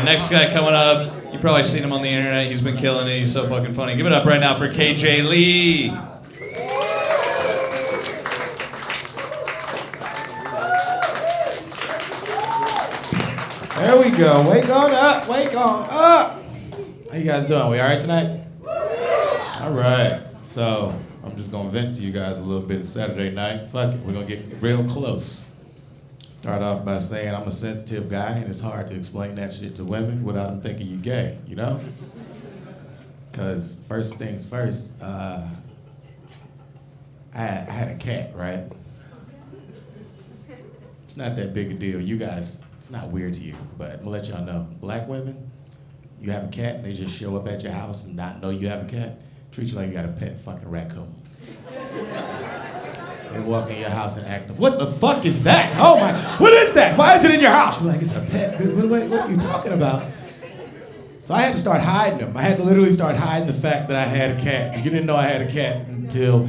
Next guy coming up, you've probably seen him on the internet. He's been killing it. He's so fucking funny. Give it up right now for KJ Lee. There we go. Wake on up. Wake on up. How you guys doing? We all right tonight? All right. So I'm just going to vent to you guys a little bit Saturday night. Fuck it. We're going to get real close. Start off by saying I'm a sensitive guy, and it's hard to explain that shit to women without them thinking you gay, you know? Because first things first, I had a cat, right? It's not that big a deal. You guys, it's not weird to you, but I'm gonna let y'all know. Black women, you have a cat and they just show up at your house and not know you have a cat, treat you like you got a pet fucking raccoon. They walk in your house and act, what the fuck is that? Oh my, what is that? Why is it in your house? You're like, it's a pet. What are you talking about? So I had to start hiding them. I had to literally start hiding the fact that I had a cat. You didn't know I had a cat until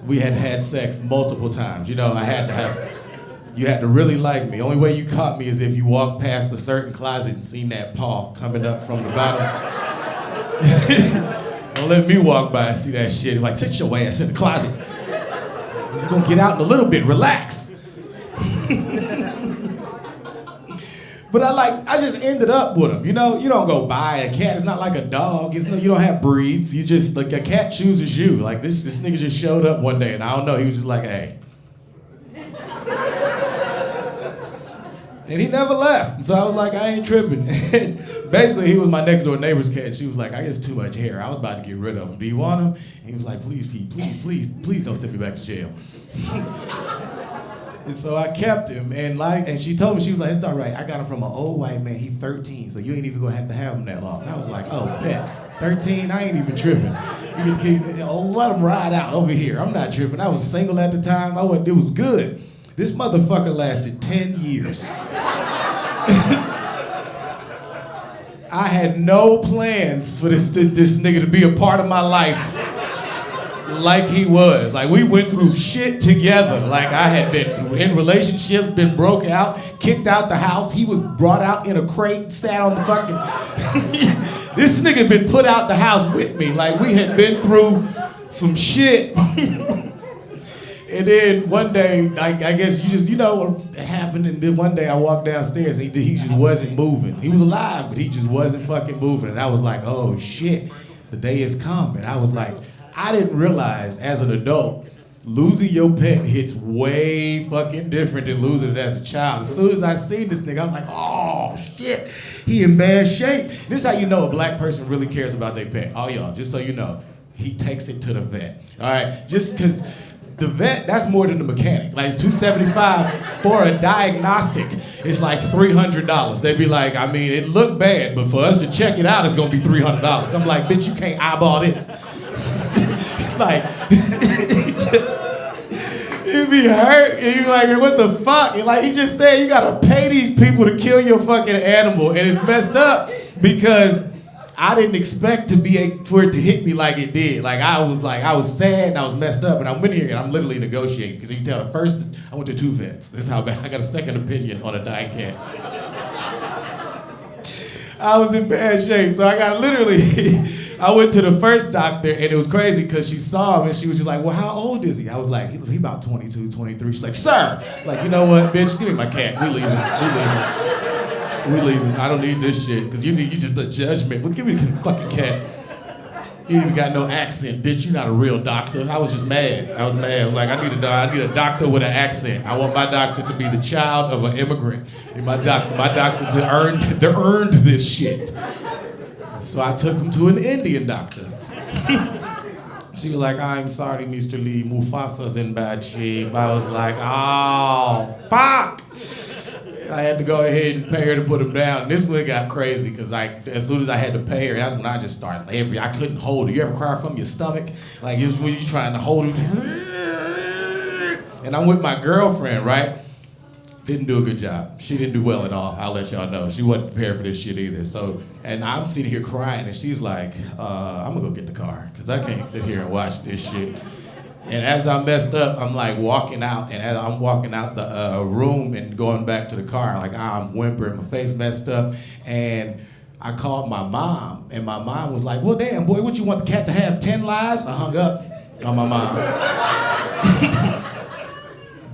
we had had sex multiple times. You know, you had to really like me. The only way you caught me is if you walked past a certain closet and seen that paw coming up from the bottom. Don't let me walk by and see that shit. Like, sit your ass in the closet. You're gonna get out in a little bit, relax. But I just ended up with him. You know, you don't go buy a cat. It's not like a dog. You don't have breeds. You just, like, a cat chooses you. Like, this nigga just showed up one day and I don't know, he was just like, hey. And he never left. So I was like, I ain't tripping. Basically, he was my next door neighbor's cat. She was like, I guess too much hair. I was about to get rid of him. Do you want him? And he was like, please, Pete, please don't send me back to jail. And so I kept him, and she told me, she was like, it's all right. I got him from an old white man. He's 13, so you ain't even gonna have to have him that long. And I was like, oh, bet. 13, I ain't even tripping. Let him ride out over here. I'm not tripping. I was single at the time. It was good. This motherfucker lasted 10 years. I had no plans for this nigga to be a part of my life like he was. Like, we went through shit together. Like, I had been through in relationships, been broke out, kicked out the house. He was brought out in a crate, sat on the fucking... This nigga been put out the house with me. Like, we had been through some shit. And then one day, I guess you know what happened, and then one day I walked downstairs and he just wasn't moving. He was alive, but he just wasn't fucking moving. And I was like, oh shit, the day has come. And I was like, I didn't realize as an adult, losing your pet hits way fucking different than losing it as a child. As soon as I seen this nigga, I was like, oh shit, he in bad shape. This is how you know a black person really cares about their pet. Oh y'all, just so you know, he takes it to the vet. All right, just cause the vet, that's more than the mechanic. Like, it's $275 for a diagnostic. It's like $300. They'd be like, I mean, it looked bad, but for us to check it out, it's gonna be $300. I'm like, bitch, you can't eyeball this. Like, you'd be hurt, and you're like, what the fuck? And like he just said, you gotta pay these people to kill your fucking animal, and it's messed up because I didn't expect for it to hit me like it did. Like, I was sad and I was messed up, and I went here and I'm literally negotiating, because you can tell the first, I went to 2 vets. This is how bad, I got a second opinion on a dying cat. I was in bad shape, so I went to the first doctor, and it was crazy because she saw him and she was just like, well, how old is he? I was like, he about 22, 23. She's like, sir. It's like, you know what, bitch, give me my cat. We leaving. I don't need this shit, because you just the judgment. Well, give me the fucking cat. You ain't even got no accent, bitch. You're not a real doctor. I was just mad. I was like, I need a doctor with an accent. I want my doctor to be the child of an immigrant. And my doctor to earned this shit. So I took him to an Indian doctor. She was like, I'm sorry, Mr. Lee, Mufasa's in bad shape. I was like, oh, fuck. I had to go ahead and pay her to put him down. And this one got crazy, because as soon as I had to pay her, that's when I just started I couldn't hold her. You ever cry from your stomach? Like, it's when you're trying to hold her. And I'm with my girlfriend, right? Didn't do a good job. She didn't do well at all. I'll let y'all know. She wasn't prepared for this shit either. So, and I'm sitting here crying, and she's like, I'm gonna go get the car, because I can't sit here and watch this shit. And as I messed up, I'm like walking out, and as I'm walking out the room and going back to the car, like I'm whimpering, my face messed up, and I called my mom, and my mom was like, well, damn, boy, what you want the cat to have, 10 lives? I hung up on my mom.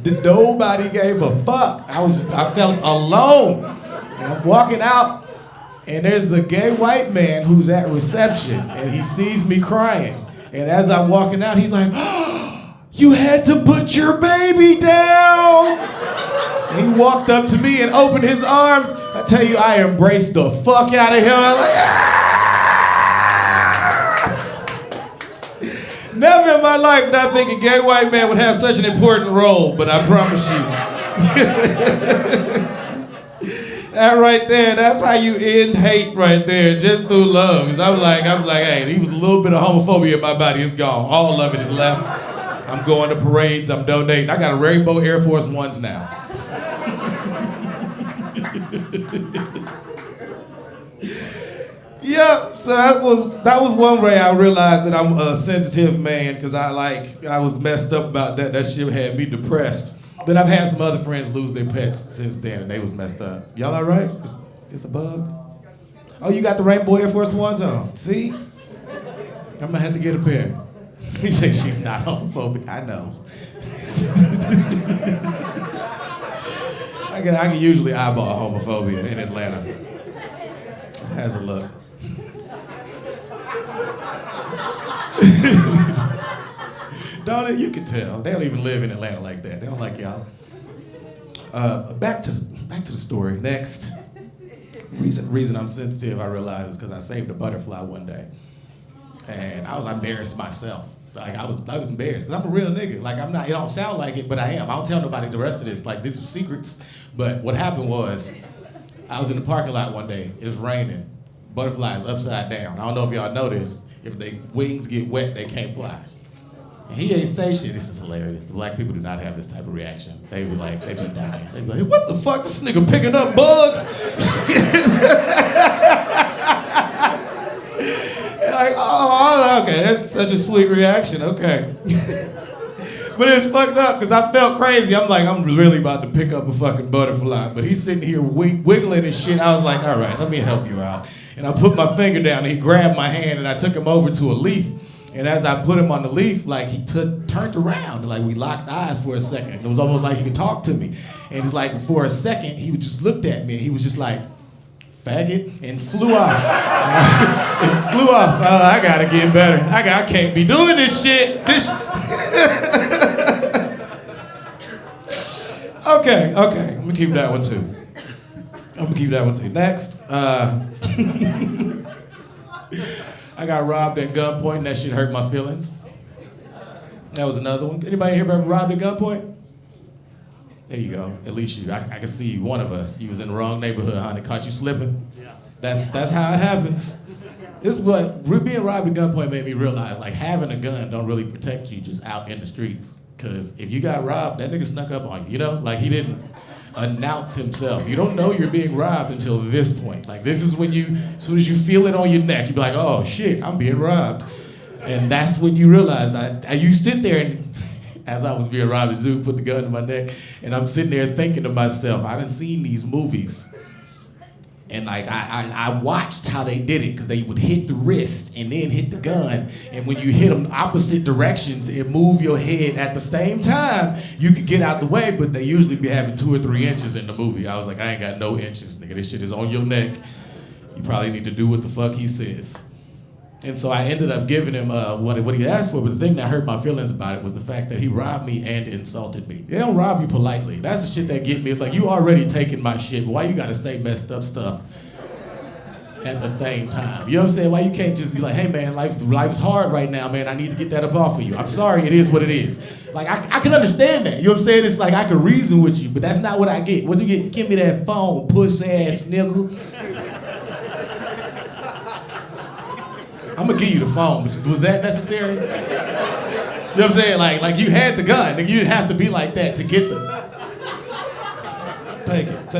Nobody gave a fuck. I felt alone. And I'm walking out, and there's a gay white man who's at reception, and he sees me crying. And as I'm walking out, he's like, oh, you had to put your baby down. And he walked up to me and opened his arms. I tell you, I embraced the fuck out of him. I'm like, ah! Never in my life did I think a gay white man would have such an important role, but I promise you. That right there, that's how you end hate right there, just through love. Cause I was like, hey, he was a little bit of homophobia in my body, it's gone. All of it is left. I'm going to parades, I'm donating. I got a Rainbow Air Force Ones now. Yep, so that was one way I realized that I'm a sensitive man, because I was messed up about that. That shit had me depressed. Then I've had some other friends lose their pets since then, and they was messed up. Y'all all right? It's a bug? Oh, you got the Rainbow Air Force Ones on? See? I'm gonna have to get a pair. He said she's not homophobic. I know. I can usually eyeball homophobia in Atlanta. Has a look. Don't it? You can tell. They don't even live in Atlanta like that. They don't like y'all. Back to the story. Next. Reason I'm sensitive, I realize, is because I saved a butterfly one day, and I was embarrassed myself. Like I was embarrassed because I'm a real nigga. Like I'm not. It don't sound like it, but I am. I don't tell nobody the rest of this. Like this was secrets. But what happened was, I was in the parking lot one day. It was raining. Butterflies upside down. I don't know if y'all know this. If their wings get wet, they can't fly. And he ain't say shit. This is hilarious. The black people do not have this type of reaction. They be like, they be dying. They be like, what the fuck? This nigga picking up bugs? Like, oh, okay, that's such a sweet reaction. Okay. But it's fucked up because I felt crazy. I'm like, I'm really about to pick up a fucking butterfly. But he's sitting here wiggling and shit. I was like, all right, let me help you out. And I put my finger down and he grabbed my hand and I took him over to a leaf. And as I put him on the leaf, like he turned around, like we locked eyes for a second. It was almost like he could talk to me. And it's like for a second, he just looked at me and he was just like, faggot, and flew off. And flew off. Oh, I gotta get better. I can't be doing this shit. Okay. I'm gonna keep that one too. Next. I got robbed at gunpoint and that shit hurt my feelings. That was another one. Anybody here ever robbed at gunpoint? There you go. At least you. I can see you. One of us. You was in the wrong neighborhood, huh? They caught you slipping. Yeah. That's how it happens. This is what being robbed at gunpoint made me realize. Like having a gun don't really protect you just out in the streets. Cause if you got robbed, that nigga snuck up on you. You know, like he didn't announce himself. You don't know you're being robbed until this point. Like this is when as soon as you feel it on your neck, you be like, oh shit, I'm being robbed. And that's when you realize you sit there and as I was being robbed, the dude put the gun in my neck, and I'm sitting there thinking to myself, I done seen these movies. And like I watched how they did it, because they would hit the wrist and then hit the gun. And when you hit them opposite directions and move your head at the same time, you could get out the way, but they usually be having 2 or 3 inches in the movie. I was like, I ain't got no inches, nigga. This shit is on your neck. You probably need to do what the fuck he says. And so I ended up giving him what he asked for, but the thing that hurt my feelings about it was the fact that he robbed me and insulted me. They don't rob you politely. That's the shit that get me. It's like, you already taking my shit, but why you gotta say messed up stuff at the same time? You know what I'm saying? Why you can't just be like, hey man, life's hard right now, man. I need to get that up off of you. I'm sorry, it is what it is. Like, I can understand that. You know what I'm saying? It's like, I can reason with you, but that's not what I get. What you get? Give me that phone, puss ass nigga. I'm gonna give you the phone. Was that necessary? You know what I'm saying? Like you had the gun. Like, you didn't have to be like that to get the. Take it.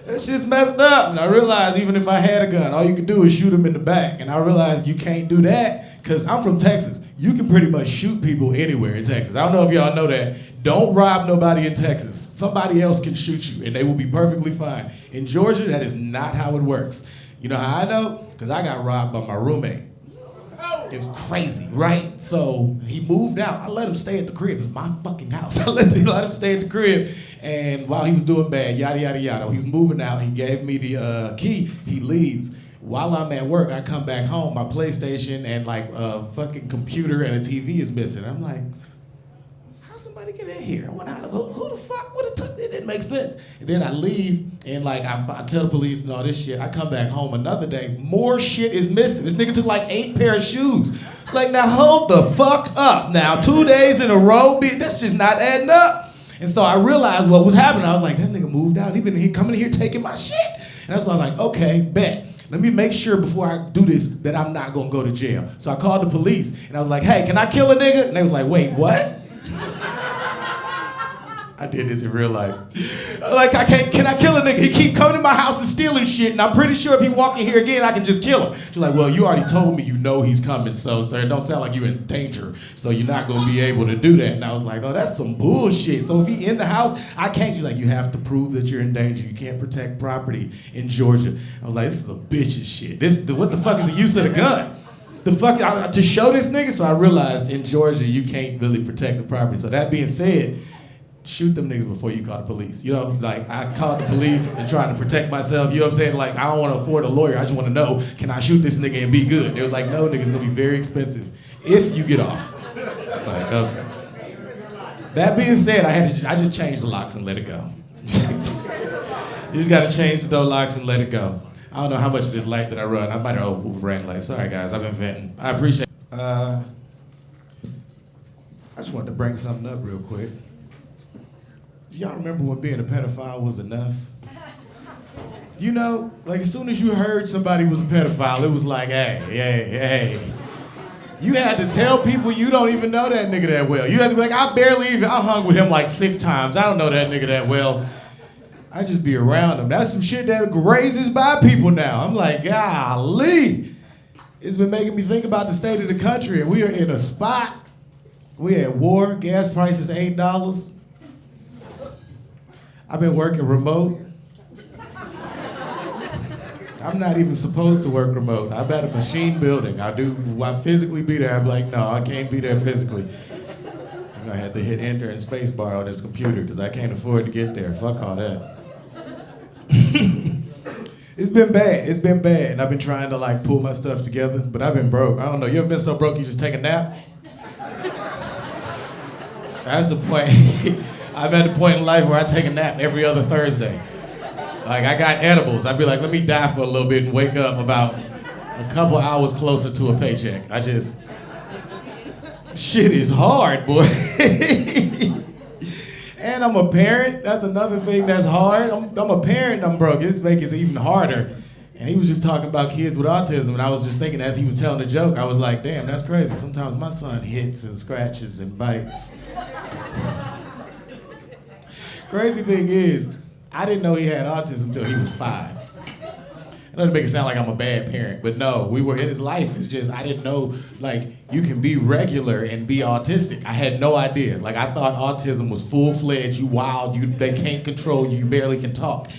That shit's messed up. And I realized even if I had a gun, all you could do is shoot him in the back. And I realized you can't do that because I'm from Texas. You can pretty much shoot people anywhere in Texas. I don't know if y'all know that. Don't rob nobody in Texas. Somebody else can shoot you and they will be perfectly fine. In Georgia, that is not how it works. You know how I know? Because I got robbed by my roommate. It was crazy, right? So he moved out. I let him stay at the crib. It's my fucking house. I let him stay at the crib. And while he was doing bad, yada, yada, yada, he was moving out. He gave me the key. He leaves. While I'm at work, I come back home. My PlayStation and like a fucking computer and a TV is missing. I'm like, how'd somebody get in here? I went out, who the fuck would have took it? It didn't make sense. And then I leave and like I tell the police and all this shit. I come back home another day, more shit is missing. This nigga took like 8 pair of shoes. It's like, now hold the fuck up. Now 2 days in a row, that's just not adding up. And so I realized what was happening. I was like, that nigga moved out. He been here coming in here taking my shit. And that's why I'm like, okay, bet. Let me make sure before I do this that I'm not gonna go to jail. So I called the police and I was like, hey, can I kill a nigga? And they was like, wait, what? I did this in real life. Like, can I kill a nigga? He keep coming to my house and stealing shit, and I'm pretty sure if he walk in here again, I can just kill him. She's like, well, you already told me you know he's coming, so it don't sound like you're in danger, so you're not gonna be able to do that. And I was like, oh, that's some bullshit. So if he in the house, I can't. She's like, you have to prove that you're in danger. You can't protect property in Georgia. I was like, this is some bitches shit. What the fuck is the use of the gun? The fuck, to show this nigga? So I realized in Georgia, you can't really protect the property. So that being said, shoot them niggas before you call the police. You know, like I called the police and tried to protect myself. You know what I'm saying? Like, I don't want to afford a lawyer. I just want to know, can I shoot this nigga and be good? They were like, no, nigga, it's going to be very expensive if you get off. Like, okay. That being said, I just changed the locks and let it go. You just got to change the door locks and let it go. I don't know how much of this light that I run. I might have overran light. Sorry, guys. I've been venting. I appreciate it. I just wanted to bring something up real quick. Do y'all remember when being a pedophile was enough? You know, like as soon as you heard somebody was a pedophile, it was like, hey. You had to tell people you don't even know that nigga that well. You had to be like, I hung with him like 6 times. I don't know that nigga that well. I just be around him. That's some shit that raises by people now. I'm like, golly. It's been making me think about the state of the country, and we are in a spot. We at war, gas prices $8. I've been working remote. I'm not even supposed to work remote. I'm at a machine building. I physically be there. I'm like, no, I can't be there physically. I'm gonna have to hit enter and space bar on this computer because I can't afford to get there. Fuck all that. It's been bad. And I've been trying to like pull my stuff together, but I've been broke. I don't know, you ever been so broke you just take a nap? That's the point. I'm at a point in life where I take a nap every other Thursday. Like, I got edibles. I'd be like, let me die for a little bit and wake up about a couple hours closer to a paycheck. Shit is hard, boy. And I'm a parent. That's another thing that's hard. I'm a parent and I'm broke. This makes it even harder. And he was just talking about kids with autism, and I was just thinking as he was telling the joke, I was like, damn, that's crazy. Sometimes my son hits and scratches and bites. Crazy thing is, I didn't know he had autism until he was 5. I know to make it sound like I'm a bad parent, but no, we were in his life. It's just, I didn't know, like, you can be regular and be autistic. I had no idea. Like, I thought autism was full-fledged, you wild, they can't control you, you barely can talk.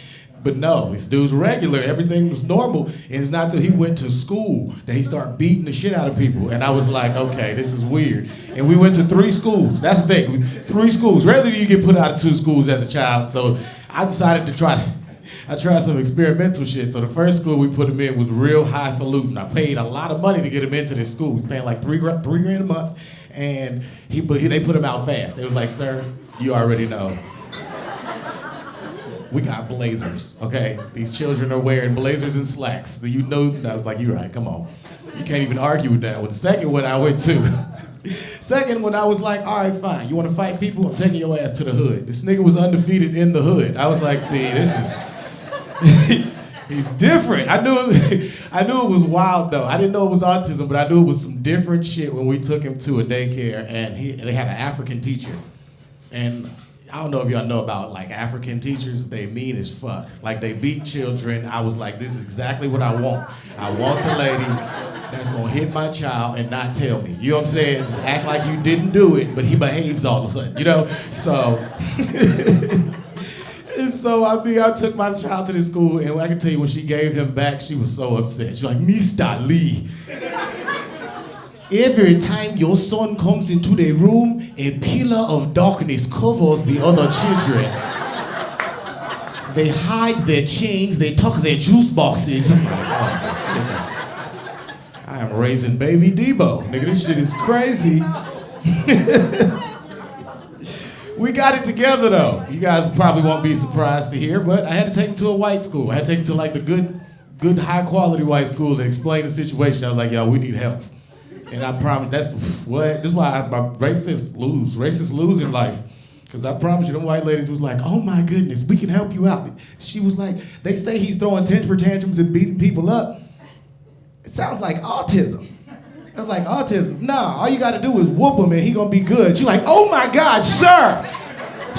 But no, this dude's regular, everything was normal, and it's not until he went to school that he started beating the shit out of people. And I was like, okay, this is weird. And we went to 3 schools. That's the thing, 3 schools. Rarely do you get put out of 2 schools as a child, so I decided to tried some experimental shit. So the first school we put him in was real highfalutin. I paid a lot of money to get him into this school. He was paying like $3 grand a month, and they put him out fast. They was like, sir, you already know. We got blazers, okay? These children are wearing blazers and slacks. You know, I was like, you're right, come on. You can't even argue with that one. The second one I went to. Second one I was like, all right, fine. You want to fight people? I'm taking your ass to the hood. This nigga was undefeated in the hood. I was like, see, this is, he's different. I knew it was wild though. I didn't know it was autism, but I knew it was some different shit when we took him to a daycare and they had an African teacher. And I don't know if y'all know about like African teachers, they mean as fuck. Like they beat children. I was like, this is exactly what I want. I want the lady that's gonna hit my child and not tell me. You know what I'm saying? Just act like you didn't do it, but he behaves all of a sudden, you know? So, and so I took my child to the school, and I can tell you when she gave him back, she was so upset. She's like, Mr. Lee, every time your son comes into the room, a pillar of darkness covers the other children. They hide their chains, they tuck their juice boxes. Oh my goodness. I am raising baby Debo. Nigga, this shit is crazy. We got it together though. You guys probably won't be surprised to hear, but I had to take him to a white school. I had to take him to like the good high quality white school and explain the situation. I was like, yo, we need help. And I promise, this is why racists lose in life. Because I promise you, them white ladies was like, oh my goodness, we can help you out. She was like, they say he's throwing temper tantrums and beating people up. It sounds like autism. I was like, autism? Nah, all you gotta do is whoop him and he gonna be good. She's like, oh my God, sir!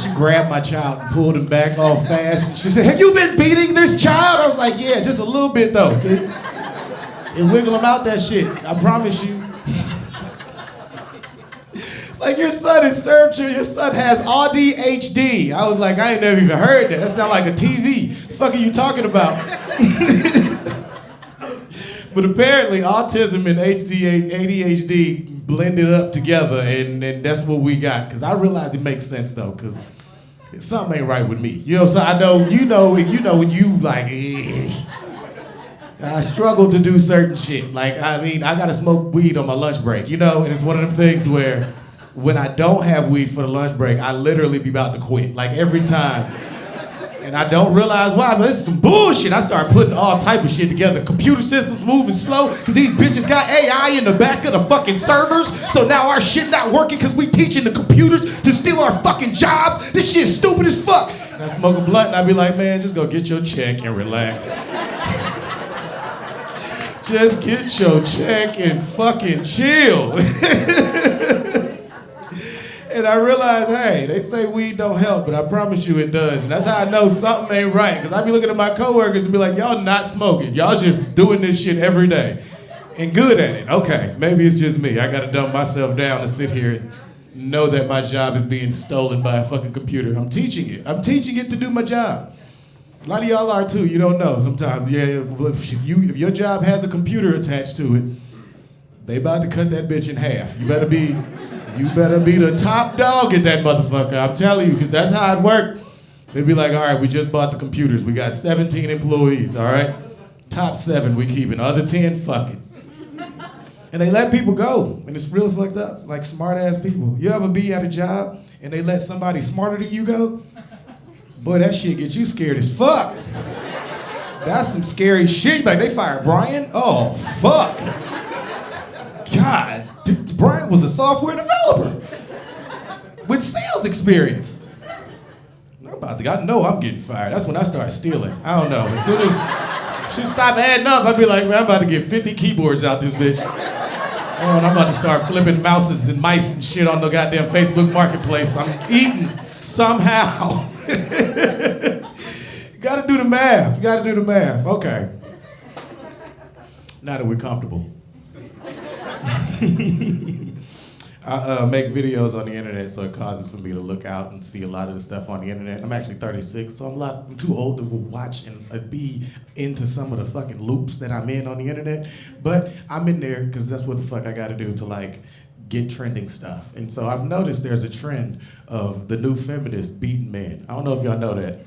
She grabbed my child and pulled him back all fast. And she said, have you been beating this child? I was like, yeah, just a little bit though. And wiggle him out that shit, I promise you. Like, your son is searching, your son has ADHD. I was like, I ain't never even heard that. That sounds like a TV. The fuck are you talking about? But apparently autism and ADHD blended up together, and that's what we got. Because I realize it makes sense though, because something ain't right with me. You know, so I know, you know when you like, I struggle to do certain shit. Like, I mean, I gotta smoke weed on my lunch break, you know? And it's one of them things where when I don't have weed for the lunch break, I literally be about to quit, like every time. And I don't realize why, but this is some bullshit. I start putting all type of shit together. Computer systems moving slow, because these bitches got AI in the back of the fucking servers. So now our shit not working because we teaching the computers to steal our fucking jobs. This shit's stupid as fuck. And I smoke a blunt and I be like, man, just go get your check and relax. Just get your check and fucking chill. And I realized, hey, they say weed don't help, but I promise you it does. And that's how I know something ain't right. Because I be looking at my coworkers and be like, y'all not smoking. Y'all just doing this shit every day. And good at it. Okay, maybe it's just me. I gotta dumb myself down to sit here and know that my job is being stolen by a fucking computer. I'm teaching it. I'm teaching it to do my job. A lot of y'all are too, you don't know sometimes. Yeah, if your job has a computer attached to it, they about to cut that bitch in half. You better be the top dog at that motherfucker, I'm telling you, because that's how it worked. They'd be like, all right, we just bought the computers. We got 17 employees, all right? Top 7 we keeping, other 10, fuck it. And they let people go, and it's really fucked up, like smart ass people. You ever be at a job and they let somebody smarter than you go? Boy, that shit gets you scared as fuck. That's some scary shit. Like, they fired Brian? Oh, fuck. God, Brian was a software developer with sales experience. I know I'm getting fired. That's when I start stealing. I don't know. As soon as she stop adding up, I'd be like, man, I'm about to get 50 keyboards out this bitch. Oh, and I'm about to start flipping mouses and mice and shit on the goddamn Facebook Marketplace. I'm eating somehow. You gotta do the math. You gotta do the math. Okay. Now that we're comfortable. I make videos on the internet, so it causes for me to look out and see a lot of the stuff on the internet. I'm actually 36, so I'm too old to watch and be into some of the fucking loops that I'm in on the internet. But I'm in there because that's what the fuck I gotta do to like get trending stuff. And so I've noticed there's a trend of the new feminists beating men. I don't know if y'all know that.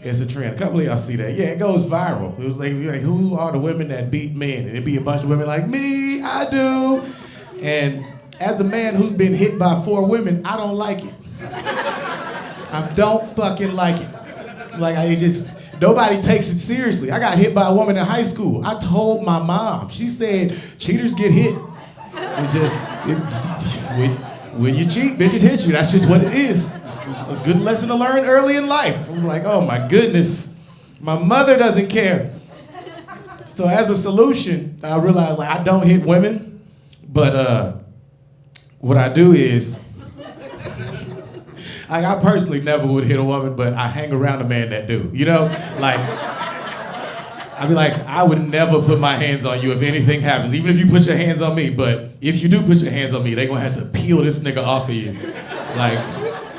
It's a trend. A couple of y'all see that. Yeah, it goes viral. It was like who are the women that beat men? And it'd be a bunch of women like, me, I do. And as a man who's been hit by 4 women, I don't like it. I don't fucking like it. Like, nobody takes it seriously. I got hit by a woman in high school. I told my mom. She said, cheaters get hit. When you cheat, bitches hit you. That's just what it is. It's a good lesson to learn early in life. I was like, oh my goodness. My mother doesn't care. So as a solution, I realized like I don't hit women, but what I do is Like, I personally never would hit a woman, but I hang around a man that do. You know? Like, I'd be like, I would never put my hands on you if anything happens, even if you put your hands on me. But if you do put your hands on me, they gonna have to peel this nigga off of you. Like,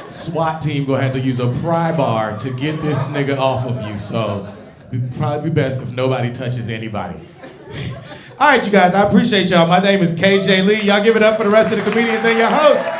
SWAT team gonna have to use a pry bar to get this nigga off of you. So it'd probably be best if nobody touches anybody. All right, you guys, I appreciate y'all. My name is KJ Lee. Y'all give it up for the rest of the comedians and your hosts.